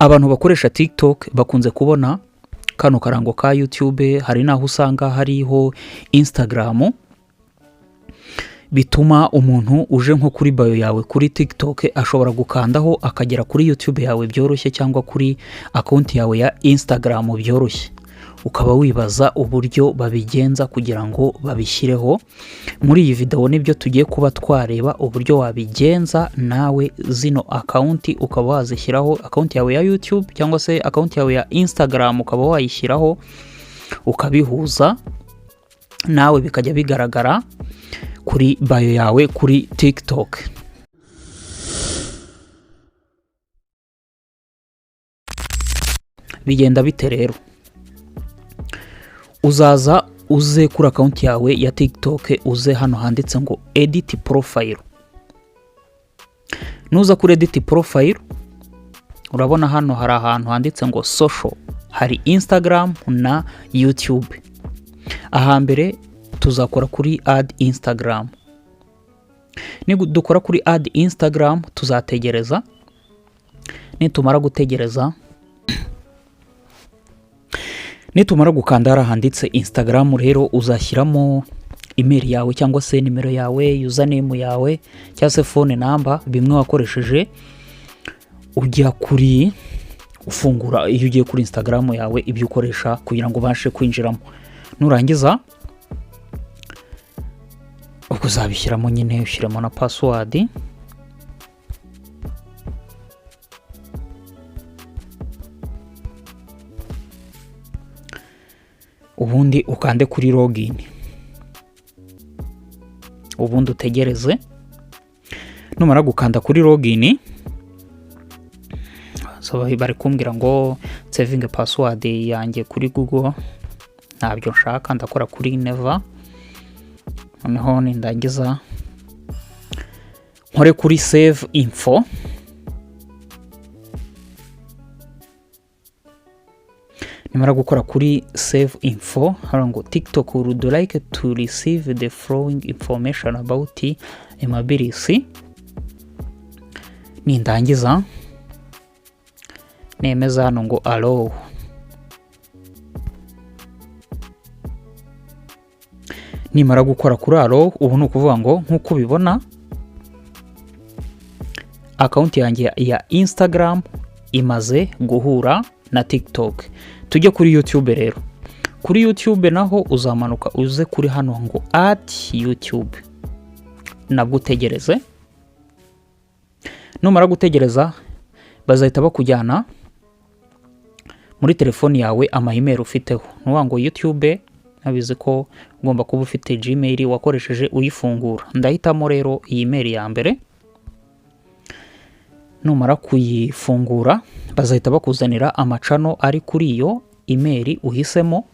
Abantu bakoresha TikTok bakunze kubona kano karango ka YouTube, hari naho usanga hariho Instagram, bituma umuntu uje nko kuri bio yawe kuri TikTok ashobora gukandaho akagera kuri YouTube yawe byoroshye, cyangwa kuri account yawe ya Instagram byoroshye. Ukaba wibaza uburyo babigenza kugira ngo babishyireho. Muri iyi video nibyo tugiye kuba twareba uburyo wabigenza nawe zino account ukaba wazishyiraho, account yawe ya YouTube cyangwa se account yawe ya Instagram ukaba wayishyiraho ukabihuza nawe bikajya bigaragara kuri bio yawe kuri TikTok. Bigenda bite rero? Uzaza uze kuri account yawe ya TikTok, uze hano handitse ngo edit profile. Nuza kuri edit profile, urabona hano hari ahantu handitse ngo social, hari Instagram na YouTube. Ahambere tuzakora kuri add Instagram. Dukora kuri add Instagram tuzategereza, nitumara gutegereza, nitumara gukanda harahanditse Instagram, rero uzashyiramo email yawe cyangwa se nimero yawe, username yawe cyangwa se phone number, bimwe wakoresheje ujya kuri ufungura iyo ugiye kuri Instagram yawe, ibyo ukoresha kugira ngo ubashe kwinjiramo. Nurangiza ubwo uzabishyiramo nyine, ushyiramo na password. Ubundi ukande kuri login, ubundi utegereze. Numara gukanda kuri login, bari kumbwira ngo saving password yanjye kuri Google, ntabyo nshaka, ndakora kuri never. Noneho nindangiza nkore kuri save info. Nimara gukora kuri save info, harango TikTok would like to receive the following information about Emabilis. Nindangiza nemeza hano ngo allow. Nimara gukora kuri allow, ubu ni ukuvuga ngo nkuko ubibona account yanjye ya Instagram imaze guhura na TikTok. Tujye kuri YouTube rero. Kuri YouTube naho uzamanuka uze kuri hano ngo add YouTube. Nabwo utegereze. Numara gutegereza bazahita bakujyana muri telefoni yawe ama-email ufiteho. Nuvuga ngo YouTube nabize ko ugomba kuba ufite Gmail wakoresheje uyifungura. Ndahitamo rero iyi email ya mbere. Numara kuyifungura bazahita bakuzanira amacano ari kuri iyo email uhisemo.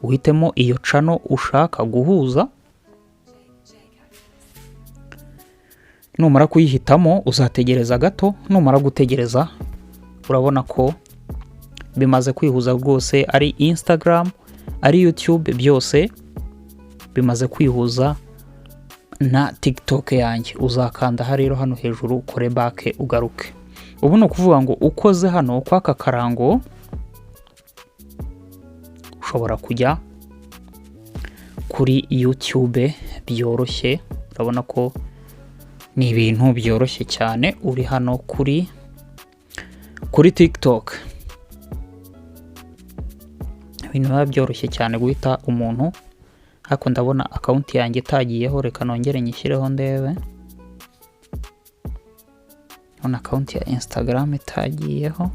Uhitemo iyo channel ushaka guhuza. Numara kuyihitamo uzategereza gato. Numara gutegereza urabona ko bimaze kwihuza rwose, ari Instagram ari YouTube byose bimaze kwihuza na TikTok yanjye. Uzakanda rero hano hejuru ukore back ugaruke. Ubu no kuvuga ngo ukoze hano kwaka karango ushobora kujya kuri YouTube byoroshye. Urabona ko ni ibintu byoroshye cyane. Uri hano kuri TikTok, ibintu biba byoroshye cyane guhita umuntu. Hako ndabona account yanjye itagiyeho, reka nongere nyishyireho ndebe. Ona account ya Instagram itagiyeho.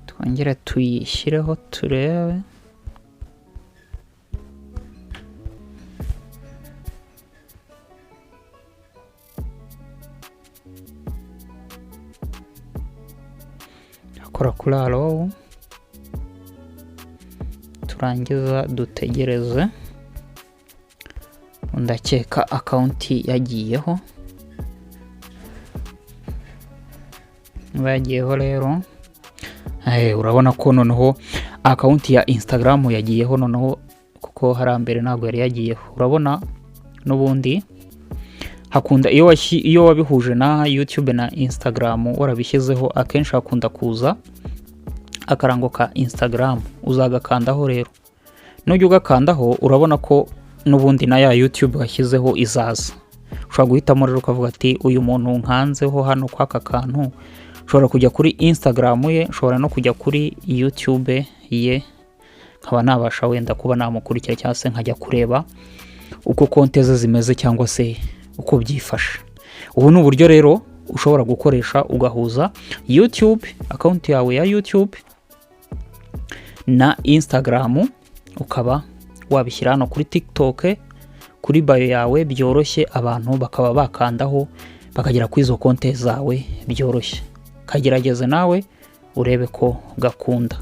Twongere tuyishyireho turebe. Akora kuri allow. Turangiza dutegereze. Ndakeka account yagiyeho. Bagiyeho rero. Urabona ko noneho account ya Instagram yagiyeho, noneho kuko harambere ntabwo yari yagiyeho. Urabona n'ubundi hakunda iyo wabihuje na YouTube na Instagram warabishyizeho, akenshi hakunda kuza akarango ka Instagram, uzagakandaho rero. Nujya ugakandaho urabona ko n'ubundi na ya YouTube washyizeho izaza. Ushobora guhitamo rero ukavuga ati uyu muntu nkanzeho hano kw'aka kantu, ushobora kujya kuri Instagram ye, ushobora no kujya kuri YouTube ye, nkaba nabasha wenda kuba namukurikira cyangwa se nkajya kureba uko konte ze zimeze cyangwa se uko byifashe. Ubu ni uburyo rero ushobora gukoresha ugahuza YouTube, account yawe ya YouTube na Instagram, ukaba wabishyira hano kuri TikTok kuri bio yawe byoroshye, abantu bakaba bakandaho bakagera kuri izo konte zawe byoroshye. Kagerageze nawe urebe ko gakunda.